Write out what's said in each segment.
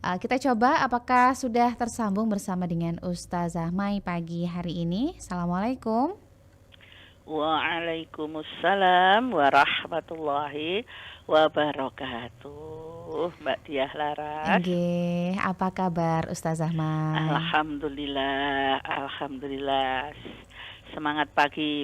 Kita coba apakah sudah tersambung bersama dengan Ustazah Mai pagi hari ini. Assalamualaikum. Waalaikumsalam warahmatullahi wabarakatuh. Mbak Diah Laras. Nggih, apa kabar Ustazah Mai? Alhamdulillah. Semangat pagi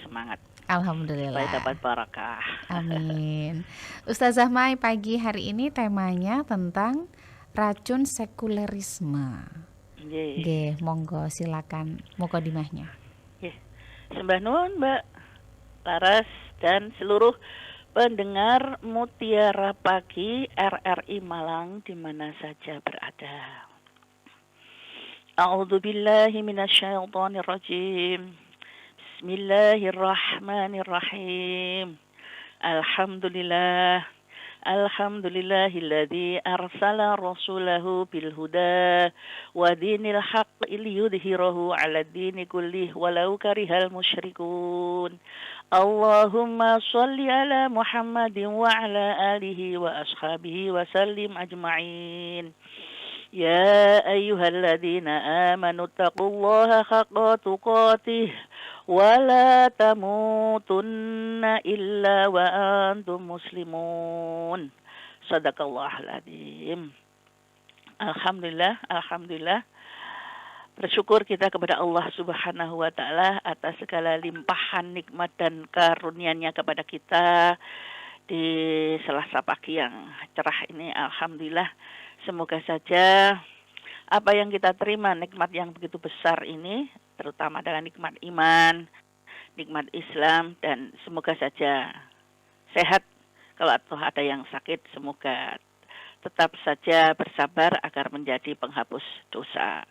semangat supaya Alhamdulillah. dapat barakah. Amin. Ustazah Mai pagi hari ini temanya tentang racun sekulerisme. Nggih. Nggih, monggo silakan mukodimahnya. Nggih. Sembah nuwun Mbak Laras dan seluruh pendengar Mutiara Pagi RRI Malang di mana saja berada. A'udzu billahi minasyaitonir rajim. Bismillahirrahmanirrahim. Alhamdulillahilladzi arsala rasulahu bil huda wa dinil haqqi liyudhhirahu 'alad dini kullih walau karihal musyrikun. Allahumma shalli ala Muhammadin wa ala alihi wa ashabihi wa sallim ajma'in. Ya ayyuhalladzina amanu taqullaha haqqa tuqatih wa la tamutunna illa wa antum muslimun. Shadaqallahul adzim. Alhamdulillah. Bersyukur kita kepada Allah Subhanahu wa taala atas segala limpahan nikmat dan karunia-Nya kepada kita di Selasa pagi yang cerah ini. Alhamdulillah. Semoga saja apa yang kita terima, nikmat yang begitu besar ini, terutama adalah nikmat iman, nikmat Islam, dan semoga saja sehat. Kalau ada yang sakit, semoga tetap saja bersabar agar menjadi penghapus dosa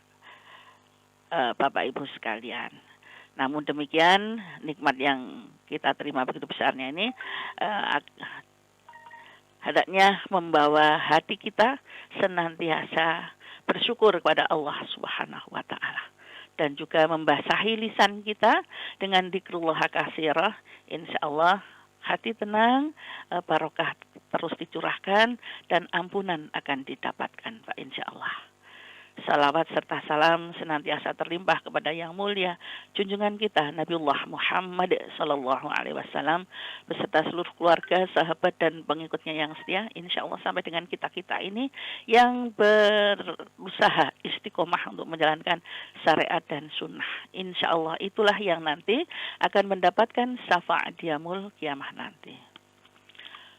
Bapak Ibu sekalian. Namun demikian, nikmat yang kita terima begitu besarnya ini hendaknya membawa hati kita senantiasa bersyukur kepada Allah Subhanahu wa taala dan juga membasahi lisan kita dengan dzikrullah katsirah. Insyaallah hati tenang, barokah terus dicurahkan dan ampunan akan didapatkan, Pak, insyaallah. Salawat serta salam senantiasa terlimpah kepada yang mulia junjungan kita Nabiullah Muhammad sallallahu alaihi wasallam beserta seluruh keluarga, sahabat dan pengikutnya yang setia, insyaallah sampai dengan kita-kita ini yang berusaha istiqomah untuk menjalankan syariat dan sunnah. Insyaallah itulah yang nanti akan mendapatkan syafaat di yaumul kiamah nanti.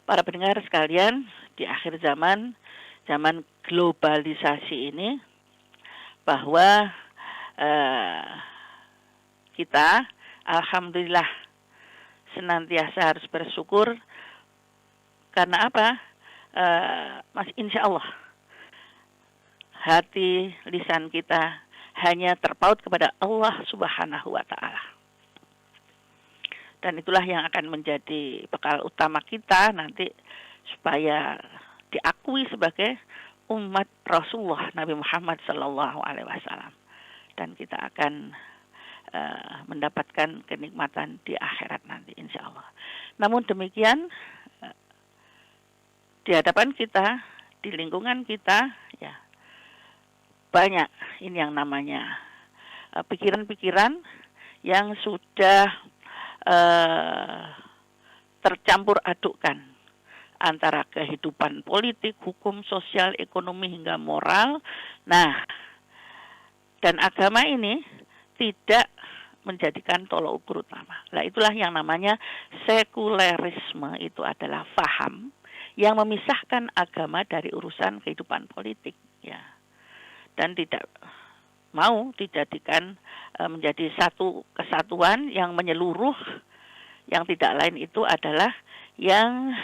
Para pendengar sekalian, di akhir zaman globalisasi ini, bahwa kita alhamdulillah senantiasa harus bersyukur karena apa? Insya Allah hati lisan kita hanya terpaut kepada Allah Subhanahu wa taala. Dan itulah yang akan menjadi bekal utama kita nanti supaya diakui sebagai umat Rasulullah Nabi Muhammad sallallahu alaihi wasallam, dan kita akan mendapatkan kenikmatan di akhirat nanti insyaallah. Namun demikian di hadapan kita, di lingkungan kita ya banyak ini yang namanya pikiran-pikiran yang sudah tercampur adukkan antara kehidupan politik, hukum, sosial, ekonomi, hingga moral. Nah, dan agama ini tidak menjadikan tolok ukur utama. Nah, itulah yang namanya sekulerisme. Itu adalah faham yang memisahkan agama dari urusan kehidupan politik, ya. Dan tidak mau dijadikan menjadi satu kesatuan yang menyeluruh, yang tidak lain itu adalah yang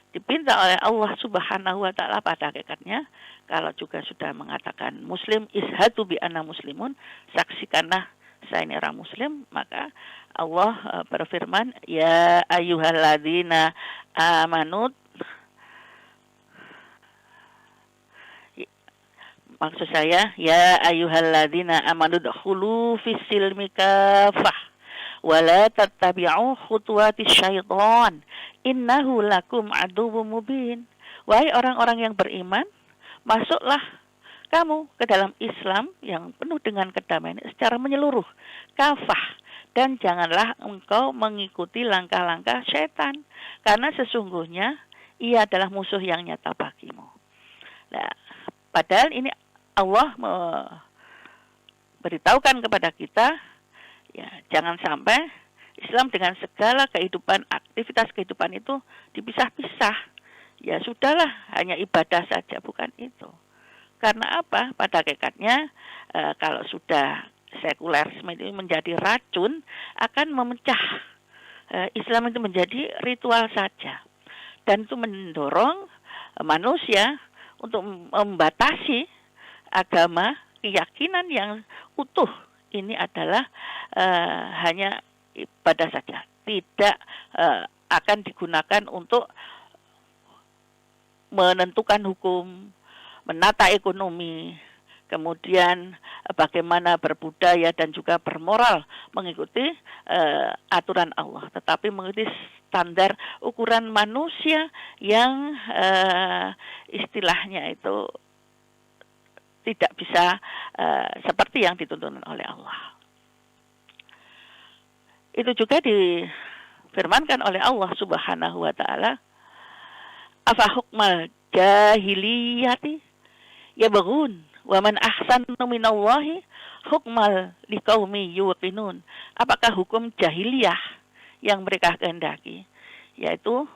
dipinta oleh Allah Subhanahu wa taala pada hakikatnya. Kalau juga sudah mengatakan muslim, ishadu bi anna muslimun, saksikanlah saya ini orang muslim, maka Allah berfirman, ya ayyuhalladzina amanu, maksud saya ya ayyuhalladzina amanu dkhulu fis silmi kafah wala tattabi'u khutuwatis syaitan innahu lakum aduwwum mubin. Wahai orang-orang yang beriman, masuklah kamu ke dalam Islam yang penuh dengan kedamaian secara menyeluruh, kafah, dan janganlah engkau mengikuti langkah-langkah setan, karena sesungguhnya ia adalah musuh yang nyata bagimu. Nah, padahal ini Allah memberitahukan kepada kita, ya jangan sampai Islam dengan segala kehidupan, aktivitas kehidupan itu dipisah-pisah. Ya sudahlah, hanya ibadah saja, bukan itu. Karena apa? Pada hakikatnya kalau sudah sekulerisme itu menjadi racun, akan memecah. Islam itu menjadi ritual saja. Dan itu mendorong manusia untuk membatasi agama, keyakinan yang utuh. Ini adalah hanya ibadah saja, tidak akan digunakan untuk menentukan hukum, menata ekonomi, kemudian bagaimana berbudaya dan juga bermoral mengikuti aturan Allah, tetapi mengikuti standar ukuran manusia yang istilahnya itu tidak bisa seperti yang dituntut oleh Allah. Itu juga difirmankan oleh Allah Subhanahu wa taala, afa hukmal jahiliyati yabghun wa man ahsanu minallahi hukmal liqaumi yuqinun. Apakah hukum jahiliyah yang mereka kehendaki, yaitu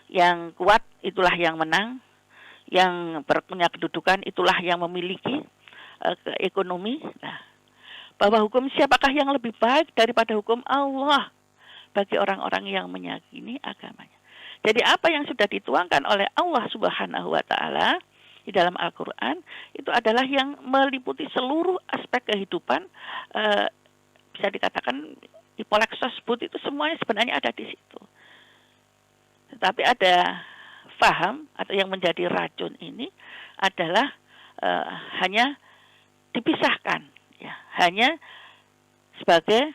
yang kuat itulah yang menang, yang punya kedudukan itulah yang memiliki ekonomi. Nah, bahwa hukum siapakah yang lebih baik daripada hukum Allah bagi orang-orang yang meyakini agamanya. Jadi apa yang sudah dituangkan oleh Allah Subhanahu wa taala di dalam Al-Qur'an itu adalah yang meliputi seluruh aspek kehidupan, bisa dikatakan Ipolexos itu semuanya sebenarnya ada di situ. Tetapi ada faham atau yang menjadi racun ini adalah hanya dipisahkan, ya, hanya sebagai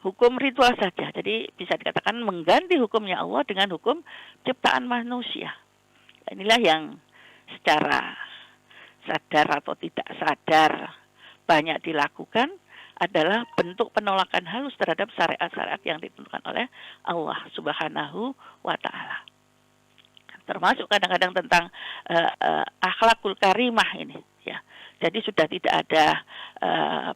hukum ritual saja. Jadi bisa dikatakan mengganti hukumnya Allah dengan hukum ciptaan manusia. Inilah yang secara sadar atau tidak sadar banyak dilakukan, adalah bentuk penolakan halus terhadap syariat-syariat yang ditentukan oleh Allah Subhanahu wa taala. Termasuk kadang-kadang tentang akhlakul karimah ini, ya. Jadi sudah tidak ada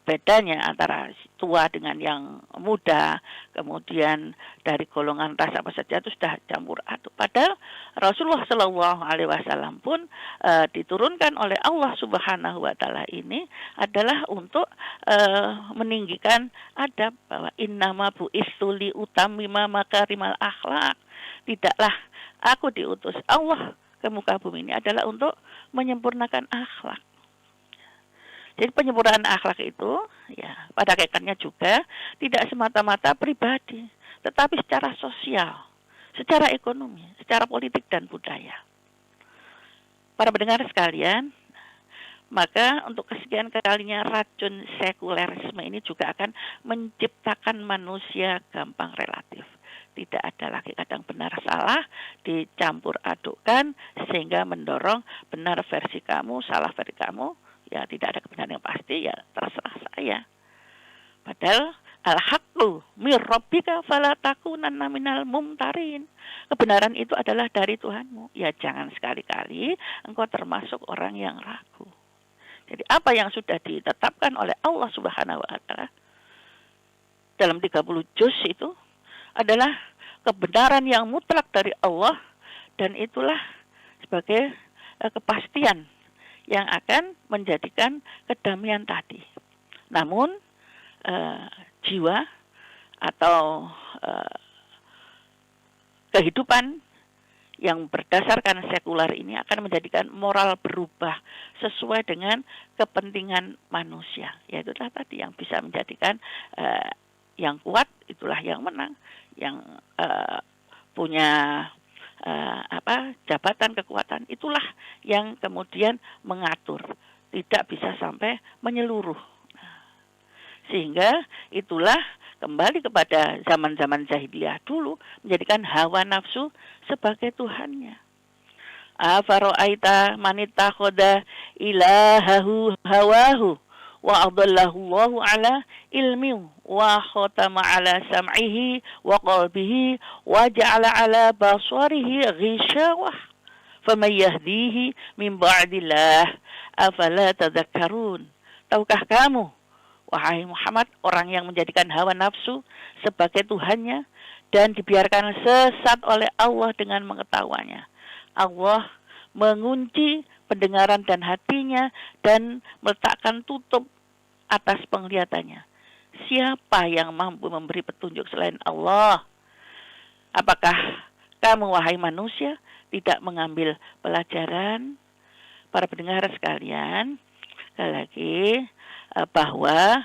bedanya antara tua dengan yang muda, kemudian dari golongan ras apa saja itu sudah campur aduk. Padahal Rasulullah Shallallahu Alaihi Wasallam pun diturunkan oleh Allah Subhanahu Wa Taala ini adalah untuk meninggikan adab, bahwa innama bu'istu li utamima makarimal akhlak. Tidaklah aku diutus Allah ke muka bumi ini adalah untuk menyempurnakan akhlak. Jadi penyempurnaan akhlak itu, ya, pada hakikatnya juga tidak semata-mata pribadi, tetapi secara sosial, secara ekonomi, secara politik dan budaya. Para pendengar sekalian, maka untuk kesekian kalinya racun sekulerisme ini juga akan menciptakan manusia gampang relatif. Tidak ada lagi kadang benar salah, dicampur adukkan sehingga mendorong benar versi kamu, salah versi kamu. Ya tidak ada kebenaran yang pasti, ya terserah saya. Padahal al-haqqu mir rabbika fala takunanna minal mumtarin. Kebenaran itu adalah dari Tuhanmu. Ya jangan sekali-kali engkau termasuk orang yang ragu. Jadi apa yang sudah ditetapkan oleh Allah Subhanahu wa taala dalam 30 juz itu adalah kebenaran yang mutlak dari Allah, dan itulah sebagai kepastian yang akan menjadikan kedamaian tadi. Namun jiwa atau kehidupan yang berdasarkan sekuler ini akan menjadikan moral berubah sesuai dengan kepentingan manusia. Yaitu tadi yang bisa menjadikan yang kuat itulah yang menang, yang punya jabatan kekuatan itulah yang kemudian mengatur, tidak bisa sampai menyeluruh. Sehingga itulah kembali kepada zaman-zaman jahiliyah dulu, menjadikan hawa nafsu sebagai Tuhannya. Afara'aita man ittakhadha ilahahu hawahu wa adallahu Allahu ala ilmi wa khatama ala sam'ihi wa qalbihi wa ja'ala ala basarihi ghishawah faman yahdihi min ba'dillah afala tadhakkarun. Tahukah kamu, wahai Muhammad, orang yang menjadikan hawa nafsu sebagai Tuhannya dan dibiarkan sesat oleh Allah dengan mengetahuinya. Allah mengunci pendengaran dan hatinya dan meletakkan tutup atas penglihatannya. Siapa yang mampu memberi petunjuk selain Allah? Apakah kamu, wahai manusia, tidak mengambil pelajaran? Para pendengar sekalian, sekali lagi bahwa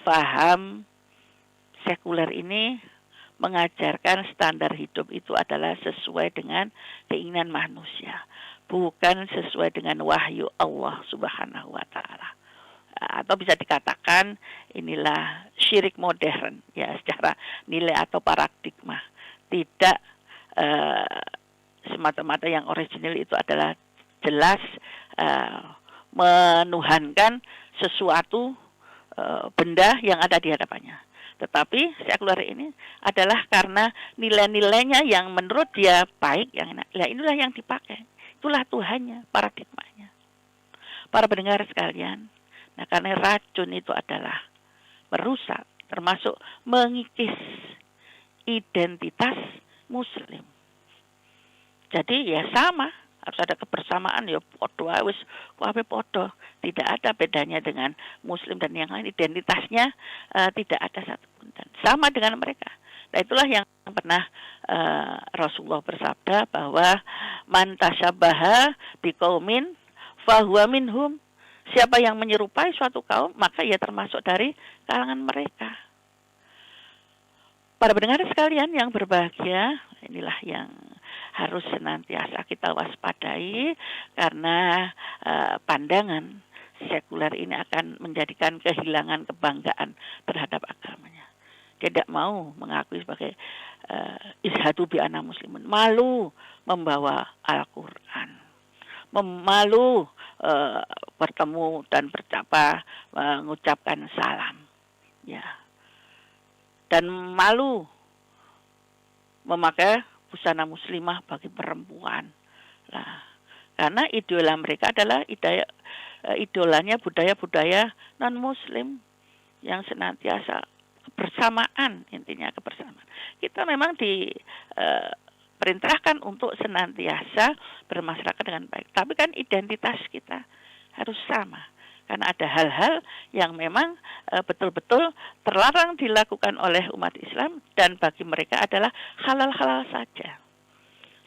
faham sekuler ini mengajarkan standar hidup itu adalah sesuai dengan keinginan manusia, bukan sesuai dengan wahyu Allah Subhanahu wa taala. Atau bisa dikatakan inilah syirik modern ya, secara nilai atau paradigma. Tidak semata-mata yang original itu adalah jelas menuhankan sesuatu benda yang ada di hadapannya. Tetapi sekuler ini adalah karena nilai-nilainya yang menurut dia baik, yang inilah yang dipakai. Itulah Tuhannya, paradigmanya. Para pendengar sekalian, nah karena racun itu adalah merusak, termasuk mengikis identitas Muslim. Jadi ya sama, harus ada kebersamaan, ya podo wis kabeh podo. Tidak ada bedanya dengan Muslim dan yang lain, identitasnya tidak ada satupun dan sama dengan mereka. Nah itulah yang pernah Rasulullah bersabda bahwa man tasyabaha biqaumin fahuwa minhum. Siapa yang menyerupai suatu kaum, maka ia termasuk dari kalangan mereka. Para pendengar sekalian yang berbahagia, inilah yang harus senantiasa kita waspadai karena pandangan sekuler ini akan menjadikan kehilangan kebanggaan terhadap agamanya. Dia tidak mau mengakui sebagai ishadu bi anna muslimun, malu membawa Al-Quran, malu bertemu dan bercapa mengucapkan salam, ya, dan malu memakai busana muslimah bagi perempuan. Nah, karena idola mereka adalah idolanya budaya-budaya non-muslim yang senantiasa kebersamaan, intinya kebersamaan. Kita memang diperintahkan untuk senantiasa bermasyarakat dengan baik. Tapi kan identitas kita harus sama. Karena ada hal-hal yang memang betul-betul terlarang dilakukan oleh umat Islam dan bagi mereka adalah halal-halal saja.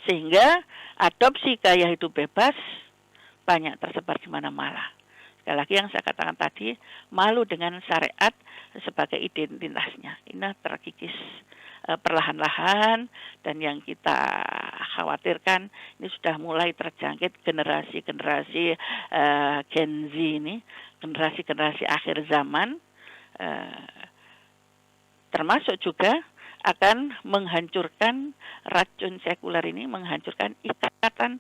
Sehingga adopsi gaya hidup bebas banyak tersebar di mana-mana. Sekali lagi yang saya katakan tadi, malu dengan syariat sebagai identitasnya. Ini terkikis perlahan-lahan dan yang kita khawatirkan ini sudah mulai terjangkit generasi-generasi Gen Z ini, generasi-generasi akhir zaman, termasuk juga akan menghancurkan racun sekuler ini, menghancurkan ikatan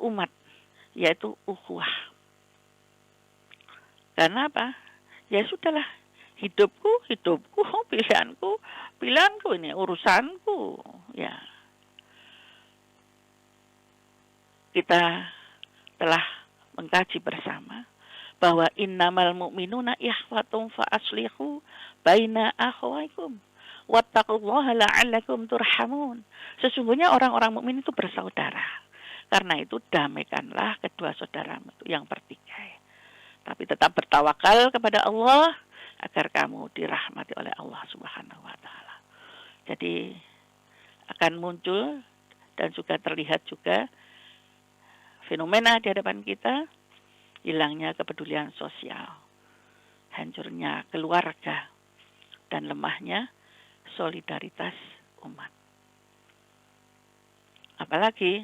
umat, yaitu ukhuwah. Karena apa? Ya sudahlah, hidupku, pilihanku ini urusanku, ya. Kita telah mengkaji bersama bahwa innamal mu'minuna ikhwatum fa aslihu baina akhwaikum wattaqullaha la'allakum turhamun. Sesungguhnya orang-orang mukmin itu bersaudara. Karena itu damaikanlah kedua saudaramu itu yang bertikai. Tapi tetap bertawakal kepada Allah agar kamu dirahmati oleh Allah Subhanahu wa taala. Jadi akan muncul dan juga terlihat juga fenomena di hadapan kita, hilangnya kepedulian sosial, hancurnya keluarga, dan lemahnya solidaritas umat. Apalagi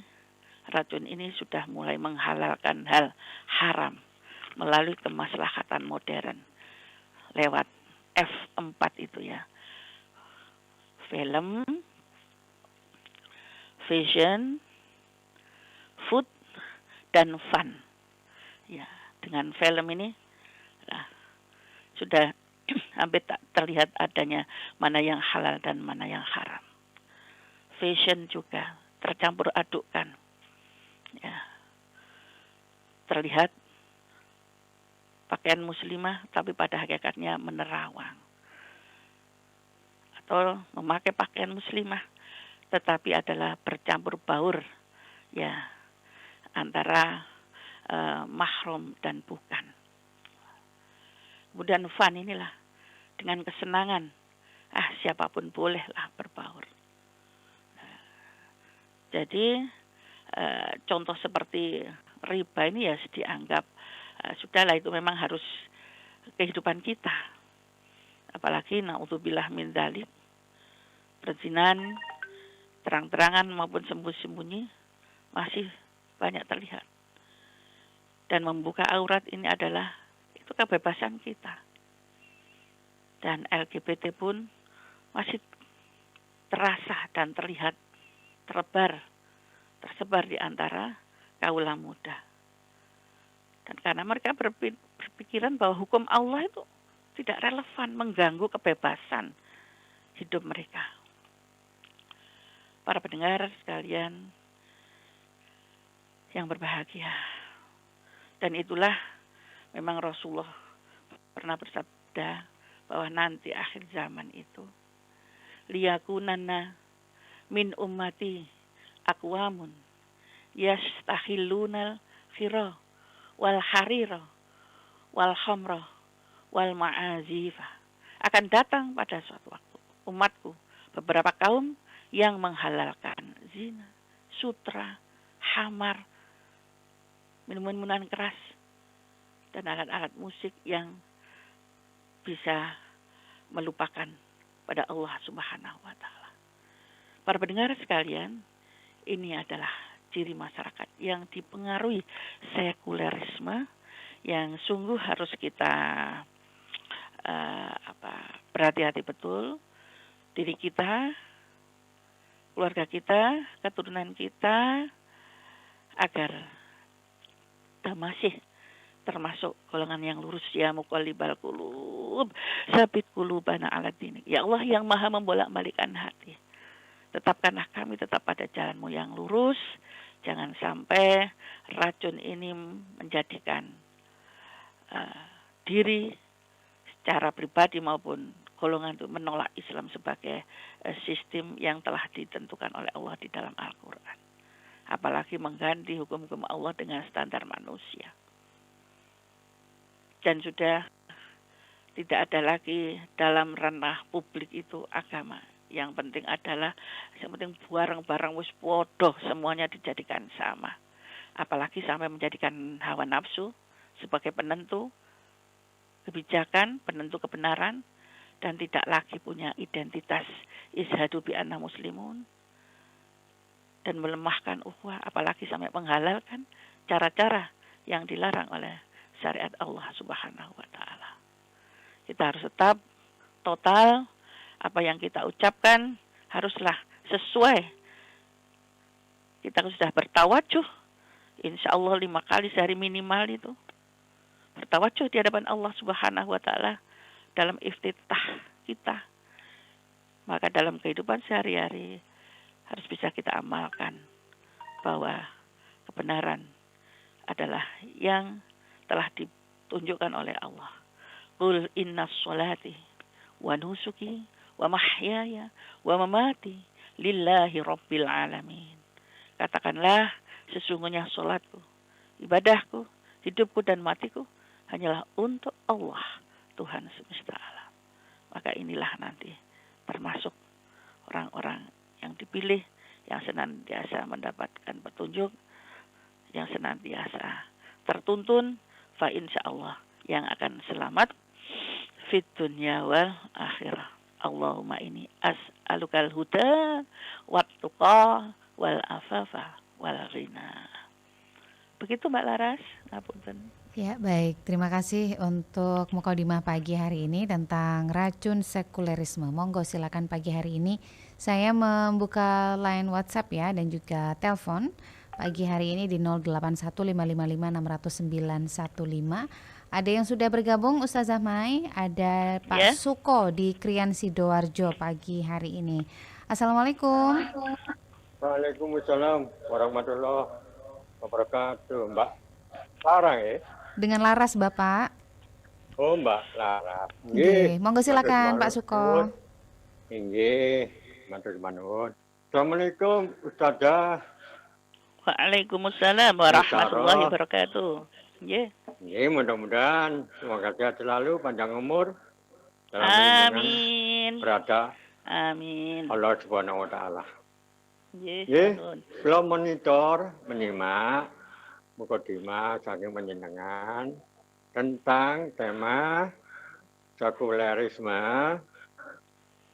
racun ini sudah mulai menghalalkan hal haram melalui kemaslahatan modern lewat F4 itu ya. Film, fashion, food, dan fun. Ya, dengan film ini nah, sudah hampir tak terlihat adanya mana yang halal dan mana yang haram. Fashion juga tercampur adukkan. Ya, terlihat pakaian muslimah tapi pada hakikatnya menerawang. Atau memakai pakaian muslimah tetapi adalah bercampur baur ya antara mahram dan bukan. Kemudian fun inilah dengan kesenangan. Siapapun bolehlah berbaur. Jadi contoh seperti riba ini ya dianggap sudahlah itu memang harus kehidupan kita. Apalagi naudzubillah min dzalik, perzinahan terang-terangan maupun sembunyi-sembunyi masih banyak terlihat. Dan membuka aurat ini adalah itu kebebasan kita. Dan LGBT pun masih terasa dan terlihat tersebar di antara kaula muda. Dan karena mereka berpikiran bahwa hukum Allah itu tidak relevan, mengganggu kebebasan hidup mereka. Para pendengar sekalian yang berbahagia. Dan itulah memang Rasulullah pernah bersabda bahwa nanti akhir zaman itu liyakunanna min ummati aqwamun yastahillunal khira wal harira wal khamra wal ma'azifa. Akan datang pada suatu waktu umatku beberapa kaum yang menghalalkan zina, sutra, hamar, minuman-minuman keras, dan alat-alat musik yang bisa melupakan pada Allah Subhanahu wa Ta'ala. Para pendengar sekalian, ini adalah ciri masyarakat yang dipengaruhi sekulerisme yang sungguh harus kita berhati-hati betul. Diri kita, keluarga kita, keturunan kita, agar kita masih termasuk golongan yang lurus. Ya muqallibal qulub sabit qulubana ala dinik. Ya Allah yang maha membolak-balikkan hati, tetapkanlah kami tetap pada jalanmu yang lurus. Jangan sampai racun ini menjadikan diri secara pribadi maupun golongan itu menolak Islam sebagai sistem yang telah ditentukan oleh Allah di dalam Al-Quran. Apalagi mengganti hukum-hukum Allah dengan standar manusia. Dan sudah tidak ada lagi dalam ranah publik itu agama. Yang penting adalah, yang penting barang-barang wis podo semuanya dijadikan sama. Apalagi sampai menjadikan hawa nafsu sebagai penentu kebijakan, penentu kebenaran, dan tidak lagi punya identitas ishadu bi anna muslimun, dan melemahkan ukhuwah, apalagi sampai menghalalkan cara-cara yang dilarang oleh syariat Allah Subhanahu wa Ta'ala. Kita harus tetap total, apa yang kita ucapkan haruslah sesuai. Kita sudah bertawajuh, insya Allah 5 kali sehari minimal itu. Bertawajuh di hadapan Allah Subhanahu wa Ta'ala dalam iftitah kita. Maka dalam kehidupan sehari-hari harus bisa kita amalkan bahwa kebenaran adalah yang telah ditunjukkan oleh Allah. Qul inna sholati wa nusuki wa mahyaya wa mamati lillahi rabbil alamin. Katakanlah, sesungguhnya sholatku, ibadahku, hidupku dan matiku hanyalah untuk Allah, Tuhan semesta alam. Maka inilah nanti termasuk orang-orang yang dipilih, yang senantiasa mendapatkan petunjuk, yang senantiasa tertuntun, fa insyaallah yang akan selamat fid dunya wal akhirah. Allahumma ini as'alukal huda wat tuqa wal afafa wal ghina. Begitu Mbak Laras, ngapunten. Ya, baik. Terima kasih untuk mukadimah pagi hari ini tentang racun sekulerisme. Monggo silakan pagi hari ini saya membuka line WhatsApp ya dan juga telepon pagi hari ini di 081555560915. Ada yang sudah bergabung Ustazah Mai, ada Pak Ya. Suko di Krian Sidoarjo pagi hari ini. Assalamualaikum. Waalaikumsalam warahmatullahi wabarakatuh, Mbak Larang ya? Dengan laras Bapak. Oh, Mbak Larang. Nggih, monggo matur silakan Pak nuwun. Suko. Nggih, matur nuwun. Assalamualaikum Ustazah. Waalaikumsalam warahmatullahi wabarakatuh. Ya. Nggih, mudah-mudahan semoga sehat selalu, panjang umur, dalam lindungan Amin. berada Amin. Allah Subhanahu wa taala. Nggih, Nggih, nuwun. kula monitor menyimak mukadimah saking panjenengan tentang tema sekulerisme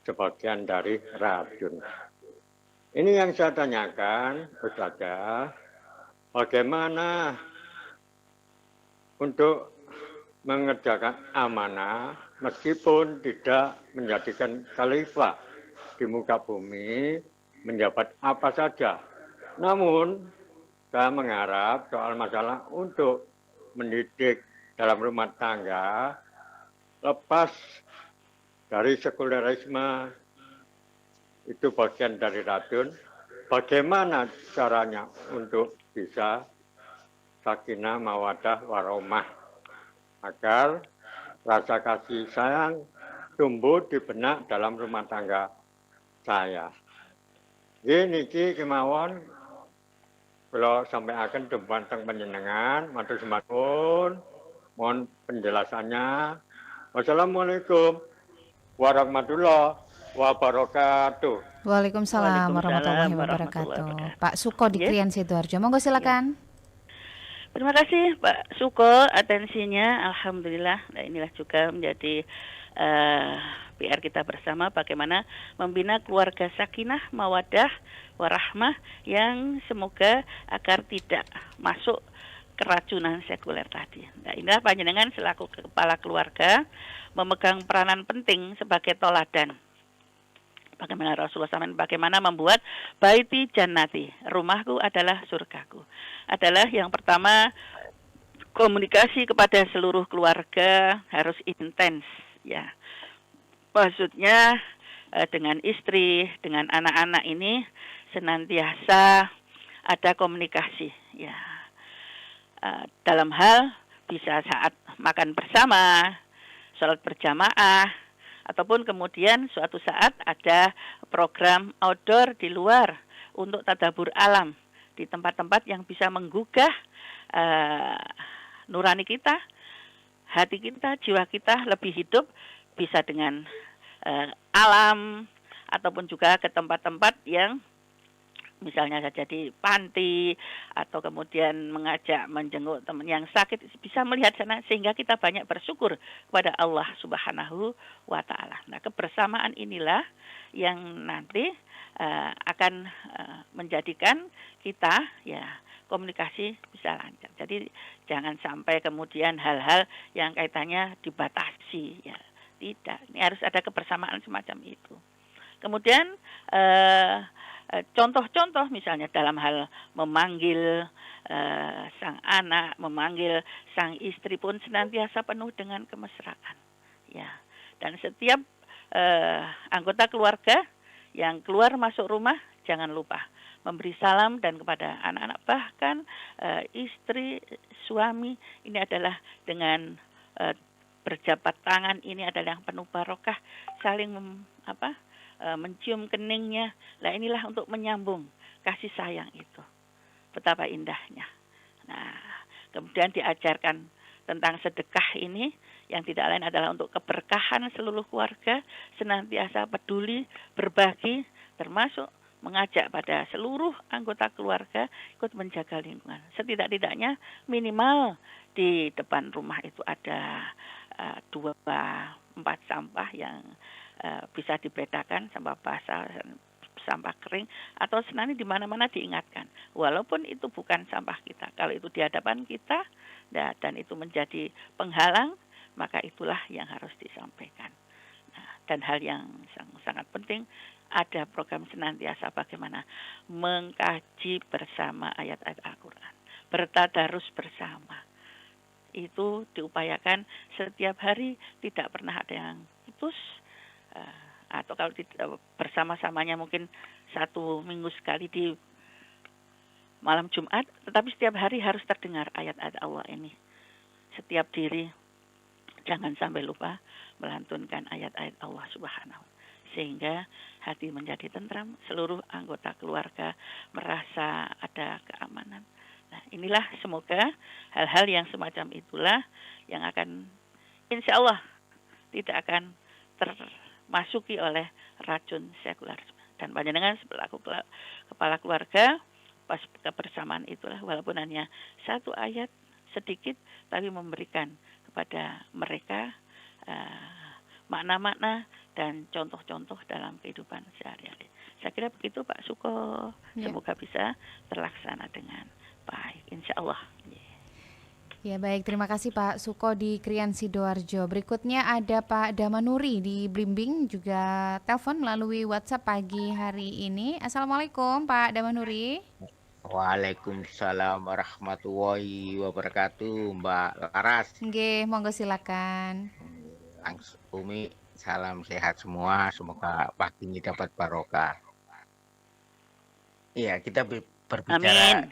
sebagian dari racun. Ini yang saya tanyakan, Ustazah, bagaimana untuk mengerjakan amanah meskipun tidak menjadikan khalifah di muka bumi, menjabat apa saja. Namun, saya mengharap soal masalah untuk mendidik dalam rumah tangga, lepas dari sekulerisme, itu bagian dari racun, bagaimana caranya untuk bisa sakinah, mawadah, warahmah, agar rasa kasih sayang tumbuh di benak dalam rumah tangga saya. Ini kemauan kalau sampai akan depan teng panjenengan, matur suwun, mohon penjelasannya. Wassalamualaikum warahmatullahi wabarakatuh. Waalaikumsalam warahmatullahi wabarakatuh. Pak Suko di Krian Sidoarjo. Monggo silakan. Terima kasih Pak Suko atensinya. Alhamdulillah. Nah, inilah juga menjadi PR kita bersama bagaimana membina keluarga sakinah, mawadah, warahmah yang semoga agar tidak masuk keracunan sekuler tadi. Nah, inilah panjenengan selaku kepala keluarga memegang peranan penting sebagai toladan. Bagaimana Rasulullah SAW, bagaimana membuat baiti jannati, rumahku adalah surgaku. Adalah yang pertama, komunikasi kepada seluruh keluarga harus intens, ya. Maksudnya dengan istri, dengan anak-anak ini senantiasa ada komunikasi, ya. Dalam hal bisa saat makan bersama, sholat berjamaah, ataupun kemudian suatu saat ada program outdoor di luar untuk tadabbur alam di tempat-tempat yang bisa menggugah nurani kita, hati kita, jiwa kita lebih hidup, bisa dengan alam ataupun juga ke tempat-tempat yang misalnya saja di panti atau kemudian mengajak menjenguk teman yang sakit, bisa melihat sana sehingga kita banyak bersyukur kepada Allah Subhanahu wa taala. Nah, kebersamaan inilah yang nanti akan menjadikan kita ya komunikasi bisa lancar. Jadi jangan sampai kemudian hal-hal yang kaitannya dibatasi, ya. Tidak. Ini harus ada kebersamaan semacam itu. Kemudian contoh-contoh misalnya dalam hal memanggil sang anak, memanggil sang istri pun senantiasa penuh dengan kemesraan, ya. Dan setiap anggota keluarga yang keluar masuk rumah jangan lupa memberi salam dan kepada anak-anak, bahkan istri, suami, ini adalah dengan berjabat tangan, ini adalah yang penuh barokah, saling mencium keningnya. Nah, inilah untuk menyambung kasih sayang itu. Betapa indahnya. Nah, kemudian diajarkan tentang sedekah ini yang tidak lain adalah untuk keberkahan seluruh keluarga, senantiasa peduli, berbagi, termasuk mengajak pada seluruh anggota keluarga ikut menjaga lingkungan. Setidak-tidaknya minimal di depan rumah itu ada 2-4 sampah yang bisa dibedakan, sampah basah dan sampah kering, atau senani di mana-mana diingatkan. Walaupun itu bukan sampah kita, kalau itu di hadapan kita dan itu menjadi penghalang, maka itulah yang harus disampaikan. Nah, Dan hal yang sangat penting, ada program senantiasa bagaimana mengkaji bersama ayat-ayat Al-Quran, bertadarus bersama. Itu diupayakan setiap hari, tidak pernah ada yang putus, atau kalau bersama-samanya mungkin 1 minggu sekali di malam Jumat, tetapi setiap hari harus terdengar ayat-ayat Allah ini. Setiap diri jangan sampai lupa melantunkan ayat-ayat Allah Subhanahu, sehingga hati menjadi tentram, seluruh anggota keluarga merasa ada keamanan. Nah, inilah semoga hal-hal yang semacam itulah yang akan insya Allah tidak akan termasuki oleh racun sekularisme. Dan panjenengan selaku kepala keluarga, pas kebersamaan itulah walaupun hanya 1 ayat sedikit, tapi memberikan kepada mereka makna-makna dan contoh-contoh dalam kehidupan sehari-hari. Saya kira begitu Pak Suko. Semoga bisa terlaksana dengan baik, insya Allah. Ya baik, terima kasih Pak Suko di Krian Sidoarjo. Berikutnya ada Pak Damanuri di Blimbing, juga telepon melalui WhatsApp pagi hari ini. Assalamualaikum Pak Damanuri. Waalaikumsalam warahmatullahi wabarakatuh, Mbak Laras. Nggih, monggo silakan. Langsung Umi, salam sehat semua. Semoga pagi ini dapat barokah. Iya, kita berbicara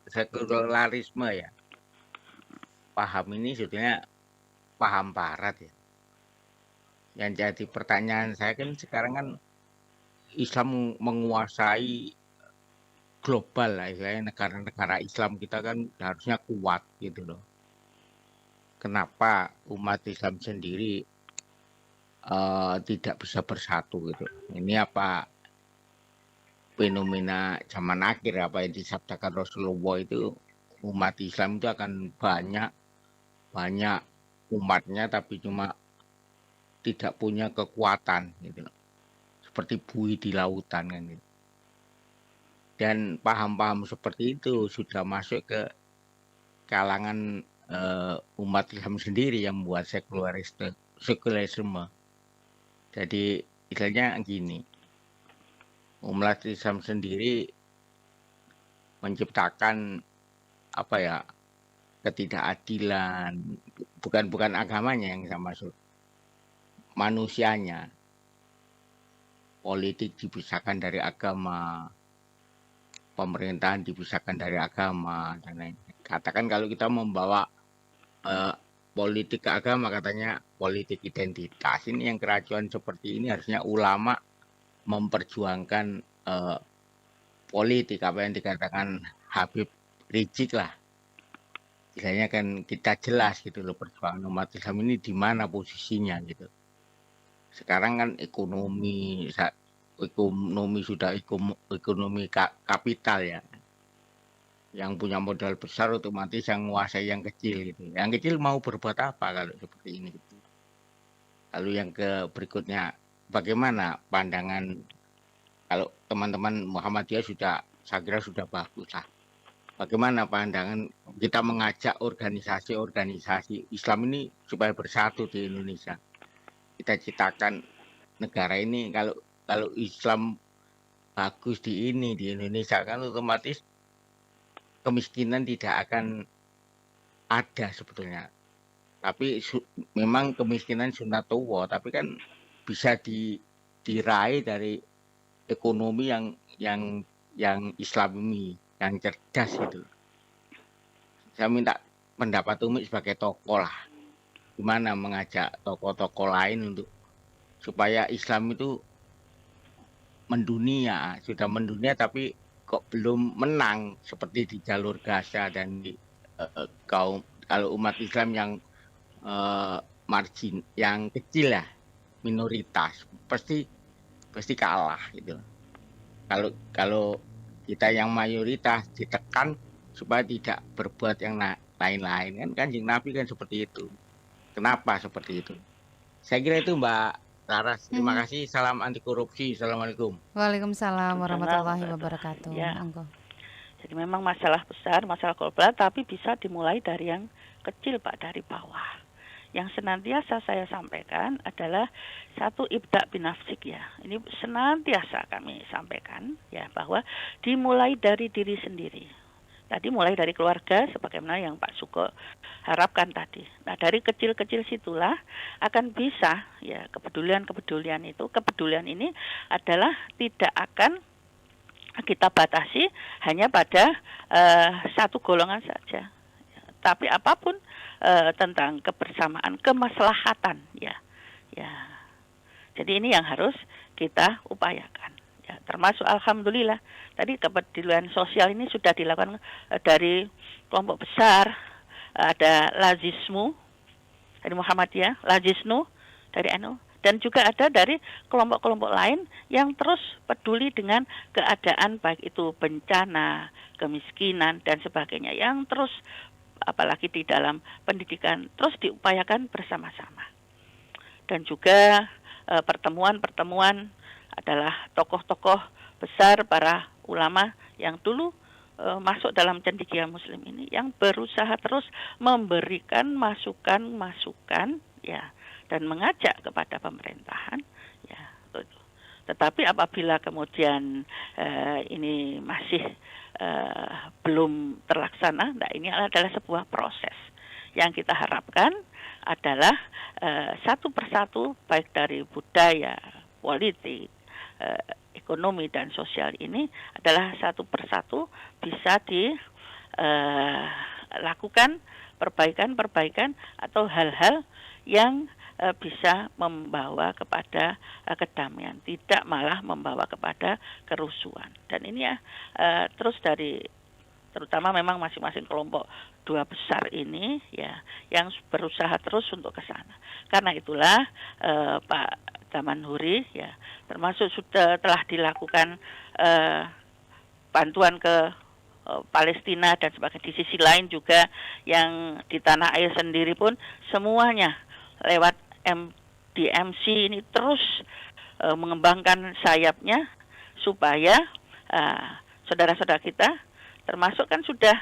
sekularisme ya. Paham ini sebetulnya paham barat ya. Yang jadi pertanyaan saya kan sekarang kan Islam menguasai global lah, istilahnya negara-negara Islam kita kan harusnya kuat gitu loh. Kenapa umat Islam sendiri tidak bisa bersatu gitu? Ini apa fenomena zaman akhir, apa yang disabdakan Rasulullah itu, umat Islam itu akan banyak umatnya tapi cuma tidak punya kekuatan gitu loh. Seperti buih di lautan kan gitu. Dan paham-paham seperti itu sudah masuk ke kalangan umat Islam sendiri yang membuat sekularisme. Jadi istilahnya gini, umat Islam sendiri menciptakan apa ya, ketidakadilan, bukan agamanya yang saya maksud, manusianya. Politik dipisahkan dari agama, pemerintahan dipisahkan dari agama, dan lain. Katakan kalau kita membawa politik ke agama, katanya politik identitas. Ini yang keracuan seperti ini harusnya ulama memperjuangkan politik, apa yang dikatakan Habib Rizik lah. Istilahnya kan kita jelas gitu loh, perjuangan umat Islam ini di mana posisinya gitu. Sekarang kan ekonomi sudah ekonomi kapital ya. Yang punya modal besar otomatis yang menguasai yang kecil gitu. Yang kecil mau berbuat apa kalau seperti ini gitu. Lalu yang berikutnya, bagaimana pandangan kalau teman-teman Muhammadiyah saya kira sudah bagus lah. Bagaimana pandangan kita mengajak organisasi Islam ini supaya bersatu di Indonesia? Kita ciptakan negara ini, kalau Islam bagus di Indonesia kan otomatis kemiskinan tidak akan ada sebetulnya. Tapi memang kemiskinan sunnatullah, tapi kan bisa diraih dari ekonomi yang Islami, yang cerdas itu. Saya minta pendapat Umi sebagai tokoh lah. Gimana mengajak tokoh-tokoh lain untuk supaya Islam itu mendunia, sudah mendunia tapi kok belum menang seperti di jalur Gaza dan di kalau umat Islam yang margin, yang kecil lah, minoritas, pasti kalah gitu. Kalau kita yang mayoritas ditekan supaya tidak berbuat yang lain-lain, kan Kanjeng Nabi kan seperti itu. Kenapa seperti itu? Saya kira itu Mbak Laras. Terima kasih. Salam anti korupsi. Assalamualaikum. Waalaikumsalam warahmatullahi wabarakatuh. Ya. Jadi memang masalah besar, masalah global, tapi bisa dimulai dari yang kecil Pak, dari bawah. yang senantiasa saya sampaikan adalah satu ibda binafsik ya. Ini senantiasa kami sampaikan ya, bahwa dimulai dari diri sendiri. Tadi mulai dari keluarga sebagaimana yang Pak Suko harapkan tadi. Nah, dari kecil-kecil situlah akan bisa ya kepedulian itu. Kepedulian ini adalah tidak akan kita batasi hanya pada satu golongan saja, tapi apapun tentang kebersamaan, kemaslahatan ya. Jadi ini yang harus kita upayakan ya, termasuk alhamdulillah tadi kepedulian sosial ini sudah dilakukan dari kelompok besar, ada Lazismu dari Muhammadiyah, Lazisnu dari NU, dan juga ada dari kelompok-kelompok lain yang terus peduli dengan keadaan baik itu bencana, kemiskinan dan sebagainya, yang terus apalagi di dalam pendidikan terus diupayakan bersama-sama. Dan juga pertemuan-pertemuan adalah tokoh-tokoh besar para ulama yang dulu masuk dalam cendekia muslim ini, yang berusaha terus memberikan masukan-masukan ya, dan mengajak kepada pemerintahan ya. Tetapi apabila kemudian ini masih belum terlaksana, nah ini adalah sebuah proses yang kita harapkan adalah satu persatu baik dari budaya, politik, ekonomi dan sosial ini adalah satu persatu bisa dilakukan perbaikan atau hal-hal yang bisa membawa kepada kedamaian, tidak malah membawa kepada kerusuhan. Dan ini ya terus dari terutama memang masing-masing kelompok dua besar ini ya yang berusaha terus untuk ke sana. Karena itulah Pak Damanhuri ya termasuk sudah telah dilakukan bantuan ke Palestina dan sebagainya. Di sisi lain juga yang di tanah air sendiri pun semuanya lewat DMC ini terus mengembangkan sayapnya supaya saudara-saudara kita termasuk kan sudah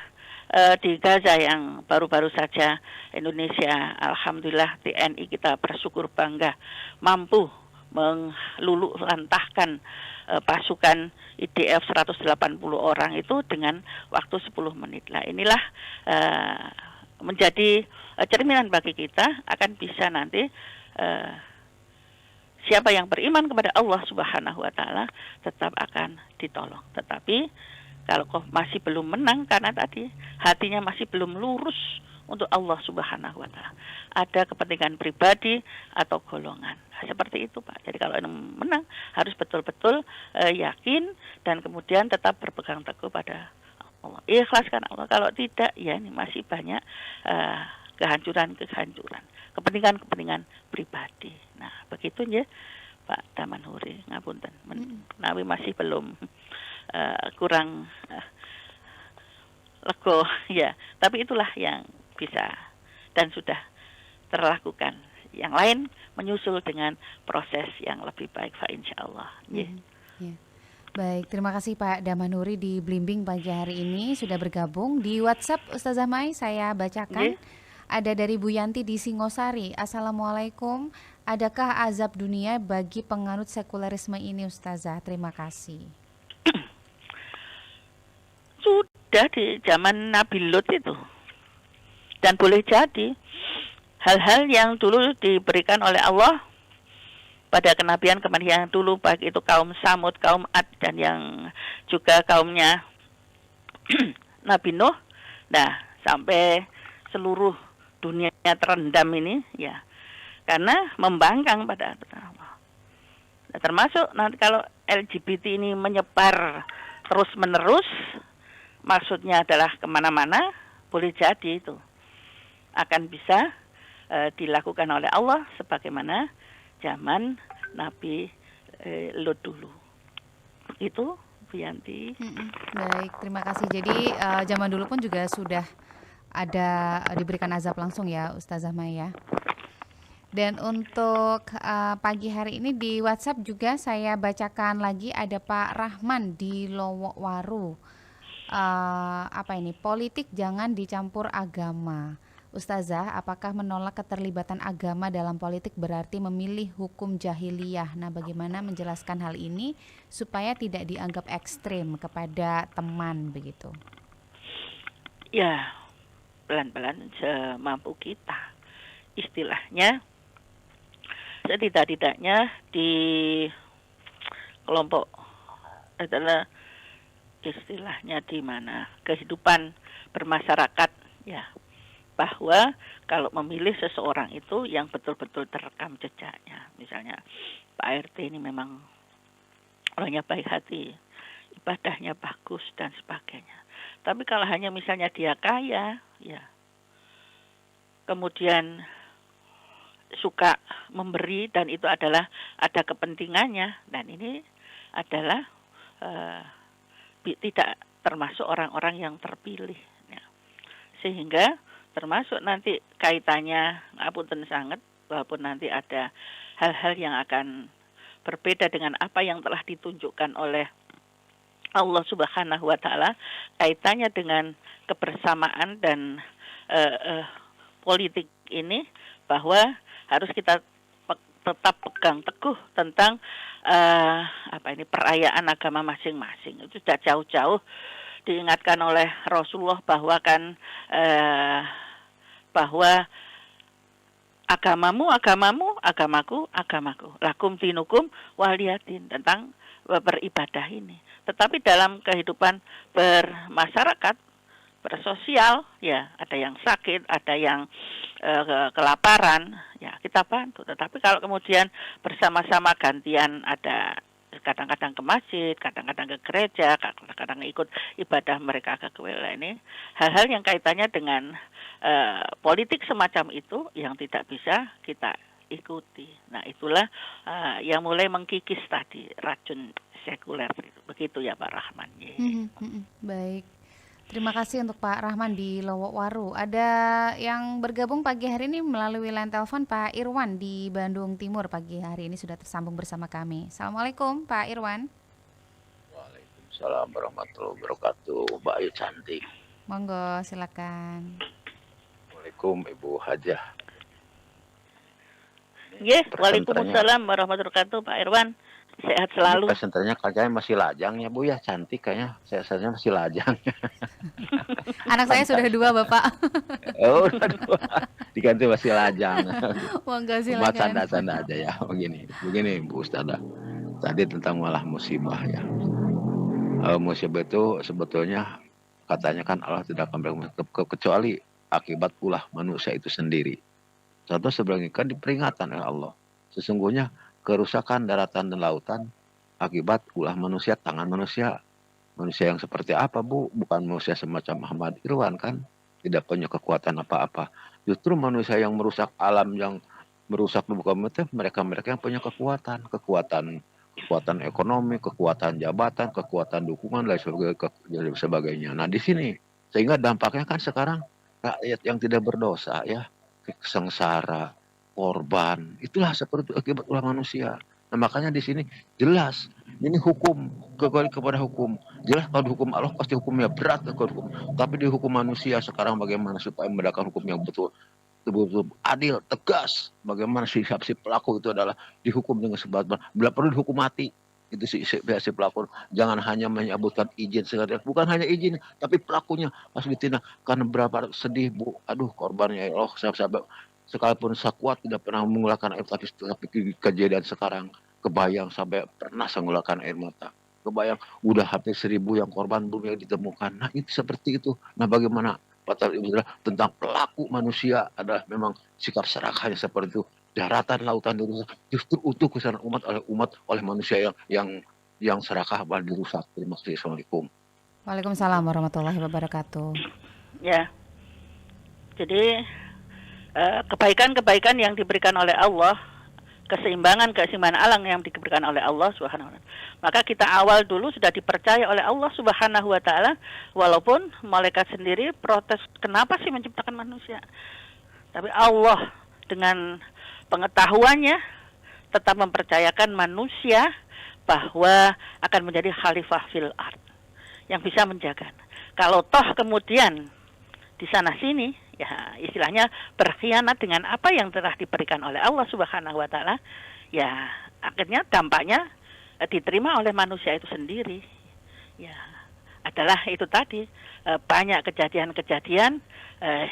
di Gaza yang baru-baru saja Indonesia, alhamdulillah TNI kita bersyukur bangga mampu meluluhlantahkan pasukan IDF 180 orang itu dengan waktu 10 menit. Lah inilah menjadi cerminan bagi kita akan bisa nanti siapa yang beriman kepada Allah Subhanahu wa taala tetap akan ditolong. Tetapi kalau masih belum menang karena tadi hatinya masih belum lurus untuk Allah Subhanahu wa taala, ada kepentingan pribadi atau golongan. Nah, seperti itu Pak. Jadi kalau ingin menang harus betul-betul yakin dan kemudian tetap berpegang teguh pada Allah. Ikhlaskan Allah. Kalau tidak ya ini masih banyak kehancuran, kepentingan pribadi. Nah, begitu ya Pak Damanhuri, ngapunten. Menawi masih belum kurang lego ya. Tapi itulah yang bisa dan sudah terlakukan. Yang lain menyusul dengan proses yang lebih baik fa insyaallah. Yeah. Baik, terima kasih Pak Damanhuri di Blimbing pagi hari ini sudah bergabung. Di WhatsApp Ustazah Mai saya bacakan. Ada dari Bu Yanti di Singosari. Assalamualaikum. Adakah azab dunia bagi penganut sekulerisme ini Ustazah? Terima kasih. Sudah di zaman Nabi Lut itu. Dan boleh jadi hal-hal yang dulu diberikan oleh Allah pada kenabian yang dulu, baik itu kaum Samud, kaum Ad, dan yang juga kaumnya Nabi Nuh. Nah, sampai seluruh dunia terendam ini ya karena membangkang pada aturan Allah. Nah, termasuk nanti kalau LGBT ini menyebar terus-menerus, maksudnya adalah kemana-mana, boleh jadi itu akan bisa dilakukan oleh Allah sebagaimana zaman Nabi Lut dulu. Itu Bu Yanti. Baik, terima kasih. Jadi zaman dulu pun juga sudah ada diberikan azab langsung ya Ustazah Maya. Dan untuk pagi hari ini di WhatsApp juga saya bacakan lagi, ada Pak Rahman di Lowokwaru. Apa ini? Politik jangan dicampur agama. Ustazah, apakah menolak keterlibatan agama dalam politik berarti memilih hukum jahiliyah? Nah, bagaimana menjelaskan hal ini supaya tidak dianggap ekstrim kepada teman begitu? Ya, pelan-pelan semampu kita. Istilahnya, setidak-tidaknya di kelompok adalah istilahnya di mana kehidupan bermasyarakat, ya, bahwa kalau memilih seseorang itu yang betul-betul terekam jejaknya. Misalnya Pak RT ini memang orangnya baik hati, ibadahnya bagus dan sebagainya. Tapi kalau hanya misalnya dia kaya, ya, kemudian suka memberi dan itu adalah ada kepentingannya, dan ini adalah tidak termasuk orang-orang yang terpilih, ya. Sehingga termasuk nanti kaitannya ngapunten sangat, walaupun nanti ada hal-hal yang akan berbeda dengan apa yang telah ditunjukkan oleh Allah Subhanahu wa Ta'ala, kaitannya dengan kebersamaan dan politik ini, bahwa harus kita tetap pegang teguh tentang perayaan agama masing-masing. Itu sudah jauh-jauh diingatkan oleh Rasulullah bahwa bahwa agamamu agamamu, agamaku agamaku, lakum dinukum waliyadin, tentang beribadah ini. Tetapi dalam kehidupan bermasyarakat, bersosial, ya, ada yang sakit, ada yang kelaparan, ya, kita bantu. Tetapi kalau kemudian bersama-sama gantian, ada kadang-kadang ke masjid, kadang-kadang ke gereja, kadang-kadang ikut ibadah mereka ke gereja, ini hal-hal yang kaitannya dengan politik semacam itu yang tidak bisa kita ikuti. Nah, itulah yang mulai mengkikis tadi racun sekuler. Begitu ya Pak Rahman. Baik. Terima kasih untuk Pak Rahman di Lowokwaru. Ada yang bergabung pagi hari ini melalui line telepon, Pak Irwan di Bandung Timur pagi hari ini sudah tersambung bersama kami. Assalamualaikum Pak Irwan. Waalaikumsalam warahmatullahi wabarakatuh, Mbak Ayu cantik. Monggo silakan. Assalamualaikum Ibu Hajah. Waalaikumsalam warahmatullahi wabarakatuh Pak Irwan. Sehat selalu. Presenternya kayaknya masih lajang ya Bu ya, cantik kayaknya. Saya masih lajang. Anak saya sudah 2 Bapak. Oh, aduh. Diganti masih lajang. Monggo Buat silakan. canda-canda aja ya. Begini Bu Ustazah. Tadi tentang malah musibah ya. Musibah itu sebetulnya katanya kan Allah tidak akan bermusibah kecuali akibat ulah manusia itu sendiri. Contoh sebelumnya kan diperingatan oleh Allah. Sesungguhnya kerusakan daratan dan lautan akibat ulah manusia, tangan manusia. Manusia yang seperti apa Bu? Bukan manusia semacam Ahmad Irwan kan? Tidak punya kekuatan apa-apa. Justru manusia yang merusak alam, yang merusak bukan mereka yang punya kekuatan ekonomi, kekuatan jabatan, kekuatan dukungan dan sebagainya. Nah di sini sehingga dampaknya kan sekarang rakyat yang tidak berdosa ya, sengsara, korban, itulah seperti itu akibat ulah manusia. Nah makanya di sini jelas ini hukum, kembali kepada hukum. Jelas kalau hukum Allah pasti hukumnya berat, hukum. Tapi di hukum manusia sekarang bagaimana supaya menegakkan hukum yang betul adil, tegas. Bagaimana si pelaku itu adalah dihukum dengan seberat-berat. Bila perlu dihukum mati. Itu si pelaku. Jangan hanya menyebutkan izin sekadar. Bukan hanya izin, tapi pelakunya harus ditindak. Karena berapa sedih Bu. Aduh korbannya ya Allah. Sekalipun sekuat tidak pernah mengeluarkan air, tapi kejadian sekarang kebayang sampai pernah mengeluarkan air mata. Kebayang udah hampir 1.000 yang korban belum yang ditemukan. Nah itu seperti itu. Nah bagaimana tentang pelaku manusia adalah memang sikap serakahnya seperti itu. Daratan lautan dirusak, justru utuh kesenangan umat oleh manusia yang serakah bahkan dirusak. Terima kasih. Assalamualaikum. Waalaikumsalam warahmatullahi wabarakatuh. Ya. Jadi kebaikan-kebaikan yang diberikan oleh Allah, keseimbangan alam yang diberikan oleh Allah Subhanahu wa Ta'ala. Maka kita awal dulu sudah dipercaya oleh Allah Subhanahu wa Ta'ala, walaupun malaikat sendiri protes, kenapa sih menciptakan manusia? Tapi Allah dengan pengetahuannya tetap mempercayakan manusia bahwa akan menjadi khalifah fil ard yang bisa menjaga. Kalau toh kemudian di sana sini ya istilahnya berkhianat dengan apa yang telah diberikan oleh Allah Subhanahu wa taala, ya akhirnya dampaknya diterima oleh manusia itu sendiri. Ya, adalah itu tadi banyak kejadian-kejadian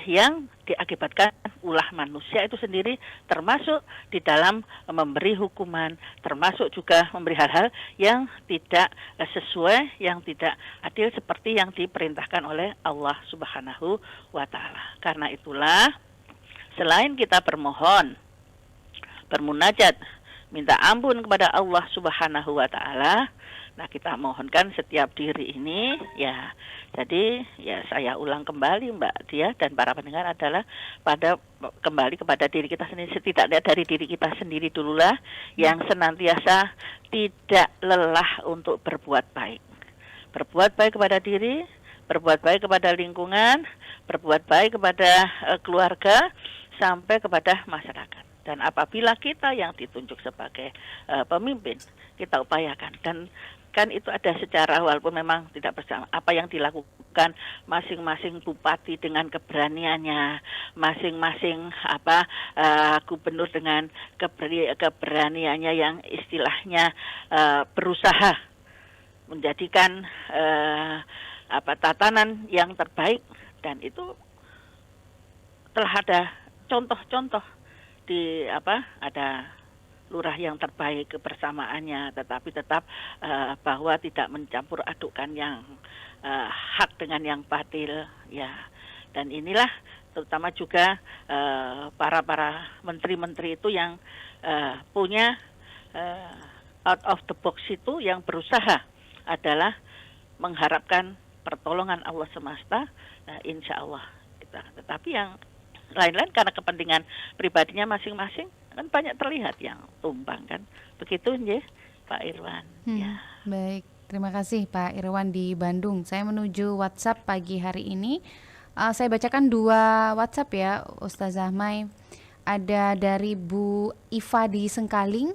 yang diakibatkan ulah manusia itu sendiri, termasuk di dalam memberi hukuman, termasuk juga memberi hal-hal yang tidak sesuai, yang tidak adil seperti yang diperintahkan oleh Allah Subhanahu wa taala. Karena itulah selain kita bermohon, bermunajat, minta ampun kepada Allah Subhanahu wa taala, nah kita mohonkan setiap diri ini ya. Jadi ya saya ulang kembali Mbak Dia dan para pendengar adalah kembali kepada diri kita sendiri, setidaknya dari diri kita sendiri dululah yang senantiasa tidak lelah untuk berbuat baik. Berbuat baik kepada diri, berbuat baik kepada lingkungan, berbuat baik kepada keluarga sampai kepada masyarakat. Dan apabila kita yang ditunjuk sebagai pemimpin, kita upayakan. Dan kan itu ada secara, walaupun memang tidak bersama, apa yang dilakukan masing-masing bupati dengan keberaniannya, masing-masing gubernur dengan keberaniannya yang istilahnya berusaha menjadikan tatanan yang terbaik, dan itu telah ada contoh-contoh di ada lurah yang terbaik kebersamaannya, tetapi tetap bahwa tidak mencampur adukkan yang hak dengan yang batil, ya. Dan inilah terutama juga para menteri-menteri itu yang punya out of the box itu, yang berusaha adalah mengharapkan pertolongan Allah semesta, insya Allah kita. Tetapi yang lain-lain karena kepentingan pribadinya masing-masing kan banyak terlihat yang tumbang kan. Begitu ya Pak Irwan. Ya. Baik, terima kasih Pak Irwan di Bandung. Saya menuju WhatsApp pagi hari ini. Saya bacakan 2 WhatsApp ya Ustazah Mai. Ada dari Bu Iva di Sengkaling.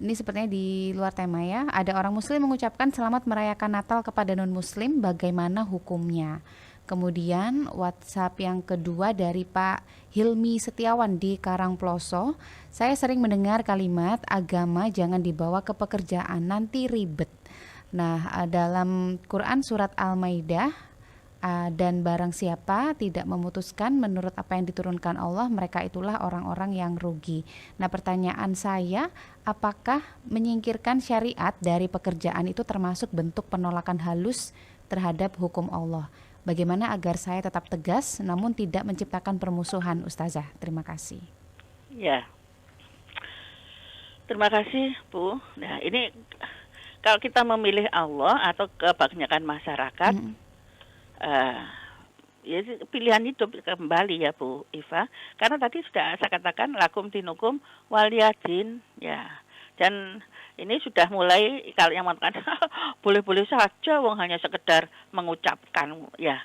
Ini sepertinya di luar tema ya. Ada orang muslim mengucapkan selamat merayakan Natal kepada non-muslim, bagaimana hukumnya? Kemudian WhatsApp yang kedua dari Pak Hilmi Setiawan di Karangploso. Saya sering mendengar kalimat agama jangan dibawa ke pekerjaan, nanti ribet. Nah, dalam Quran surat Al-Maidah, dan barang siapa tidak memutuskan menurut apa yang diturunkan Allah, mereka itulah orang-orang yang rugi. Nah, pertanyaan saya, apakah menyingkirkan syariat dari pekerjaan itu termasuk bentuk penolakan halus terhadap hukum Allah? Bagaimana agar saya tetap tegas namun tidak menciptakan permusuhan, Ustazah? Terima kasih. Ya, terima kasih Bu. Nah, ini kalau kita memilih Allah atau kebanyakan masyarakat, ya pilihan hidup kembali ya Bu Iva. Karena tadi sudah saya katakan lakum dinukum waliyadin, ya. Dan ini sudah mulai, kalau yang mengatakan boleh-boleh saja, wong hanya sekedar mengucapkan, ya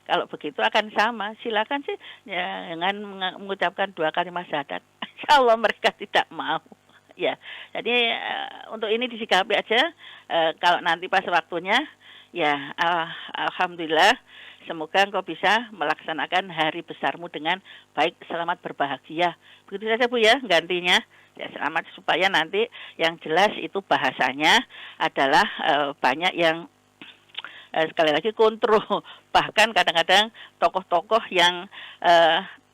kalau begitu akan sama. Silakan sih ya, dengan mengucapkan 2 kalimat syahadat, insya Allah mereka tidak mau. Ya, jadi untuk ini disikapi aja. Kalau nanti pas waktunya, ya alhamdulillah, semoga engkau bisa melaksanakan hari besarmu dengan baik, selamat, berbahagia. Begitu saja Bu ya, gantinya. Ya, selamat, supaya nanti yang jelas itu bahasanya adalah banyak yang sekali lagi kontrol. Bahkan kadang-kadang tokoh-tokoh yang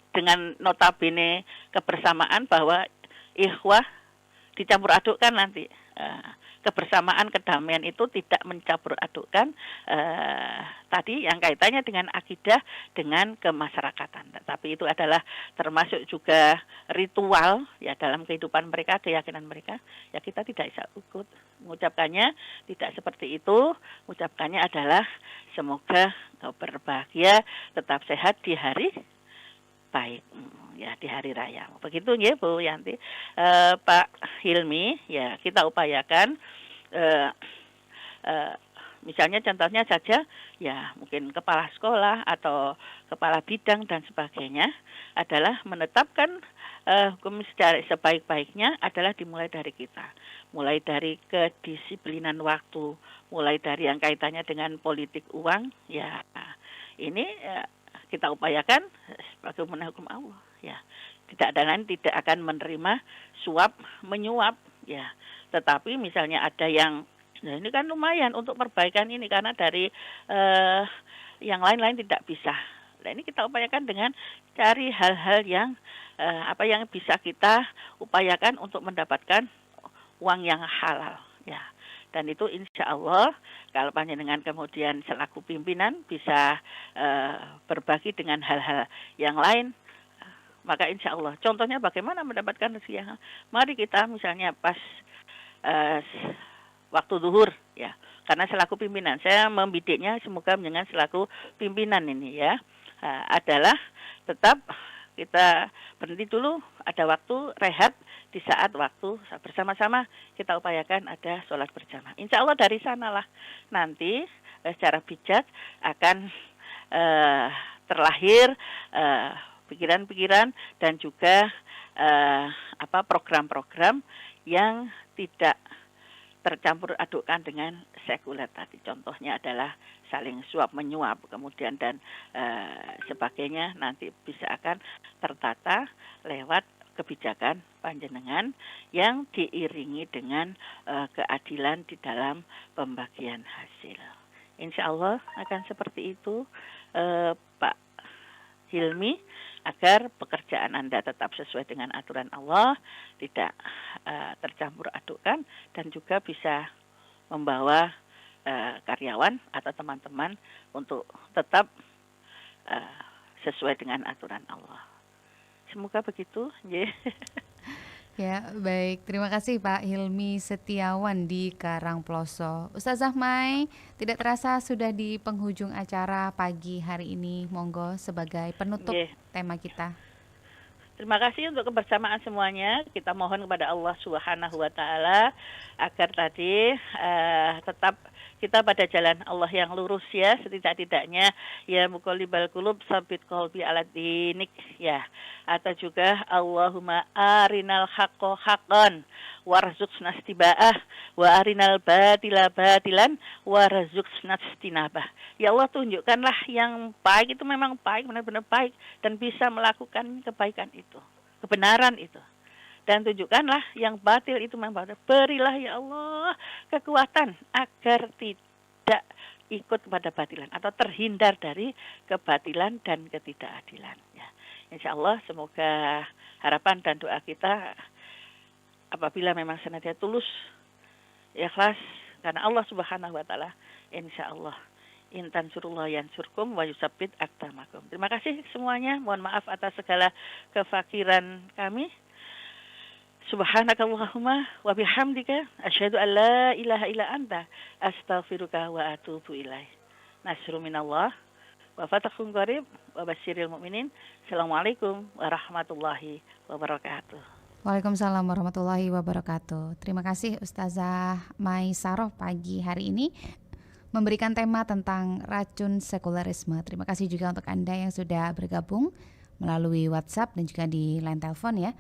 dengan notabene kebersamaan bahwa ikhwah dicampur adukkan nanti. Kebersamaan, kedamaian itu tidak mencampur adukkan tadi yang kaitannya dengan akidah, dengan kemasyarakatan. Tapi itu adalah termasuk juga ritual ya dalam kehidupan mereka, keyakinan mereka. Ya kita tidak bisa ikut mengucapkannya, tidak seperti itu. Mengucapkannya adalah semoga kau berbahagia, tetap sehat di hari baik, ya di hari raya. Begitu ya Bu Yanti. Pak Hilmi, ya kita upayakan misalnya contohnya saja ya mungkin kepala sekolah atau kepala bidang dan sebagainya adalah menetapkan hukum sebaik-baiknya adalah dimulai dari kita. Mulai dari kedisiplinan waktu, mulai dari yang kaitannya dengan politik uang, ya ini kita upayakan sebagaimana hukum Allah ya. Tidak ada lain, tidak akan menerima suap menyuap ya. Tetapi misalnya ada yang nah ini kan lumayan untuk perbaikan ini karena dari yang lain-lain tidak bisa. Nah ini kita upayakan dengan cari hal-hal yang apa yang bisa kita upayakan untuk mendapatkan uang yang halal ya. Dan itu insya Allah kalau panjenengan kemudian selaku pimpinan bisa berbagi dengan hal-hal yang lain, maka insya Allah. Contohnya bagaimana mendapatkan rezeki yang mari kita misalnya pas waktu zuhur ya. Karena selaku pimpinan, saya membidiknya semoga dengan selaku pimpinan ini ya. Adalah tetap kita berhenti dulu, ada waktu rehat di saat waktu bersama-sama kita upayakan ada sholat berjamaah. Insya Allah dari sanalah nanti secara bijak akan terlahir pikiran-pikiran dan juga program-program yang tidak tercampur adukkan dengan sekuler tadi. Contohnya adalah saling suap menyuap kemudian dan sebagainya nanti bisa akan tertata lewat kebijakan panjenengan yang diiringi dengan keadilan di dalam pembagian hasil. Insya Allah akan seperti itu Pak Hilmi, agar pekerjaan Anda tetap sesuai dengan aturan Allah, tidak tercampur adukkan, dan juga bisa membawa karyawan atau teman-teman untuk tetap sesuai dengan aturan Allah. Semoga begitu. Ya, baik. Terima kasih Pak Hilmi Setiawan di Karangploso. Ustazah Mai, tidak terasa sudah di penghujung acara pagi hari ini. Monggo sebagai penutup tema kita. Terima kasih untuk kebersamaan semuanya. Kita mohon kepada Allah Subhanahu wa taala agar tadi tetap kita pada jalan Allah yang lurus ya, setidak-tidaknya ya muqallibal qulub tsabbit qalbi ala dinik ya. Atau juga Allahumma arinal haqqo haqqan warzuqna istiba'ah wa arinal batila batilan warzuqna istinabah. Ya Allah, tunjukkanlah yang baik itu memang baik, benar-benar baik dan bisa melakukan kebaikan itu, kebenaran itu. Dan tunjukkanlah yang batil itu memang batil. Berilah ya Allah kekuatan agar tidak ikut kepada batilan atau terhindar dari kebatilan dan ketidakadilan. Ya. Insya Allah semoga harapan dan doa kita apabila memang senantiasa tulus, ikhlas karena Allah Subhanahu wa taala, insya Allah intan surullah yansurkum wa yusabbit aqdamakum. Terima kasih semuanya. Mohon maaf atas segala kefakiran kami. Subhanakallahumma wa bihamdika asyhadu an la ilaha illa anta astaghfiruka wa atubu ilaih. Nasrun minallah wa fathun qarib wa basyiril mu'minin. Assalamualaikum warahmatullahi wabarakatuh. Waalaikumsalam warahmatullahi wabarakatuh. Terima kasih Ustazah Mai Saroh pagi hari ini memberikan tema tentang racun sekulerisme. Terima kasih juga untuk Anda yang sudah bergabung melalui WhatsApp dan juga di line telepon ya.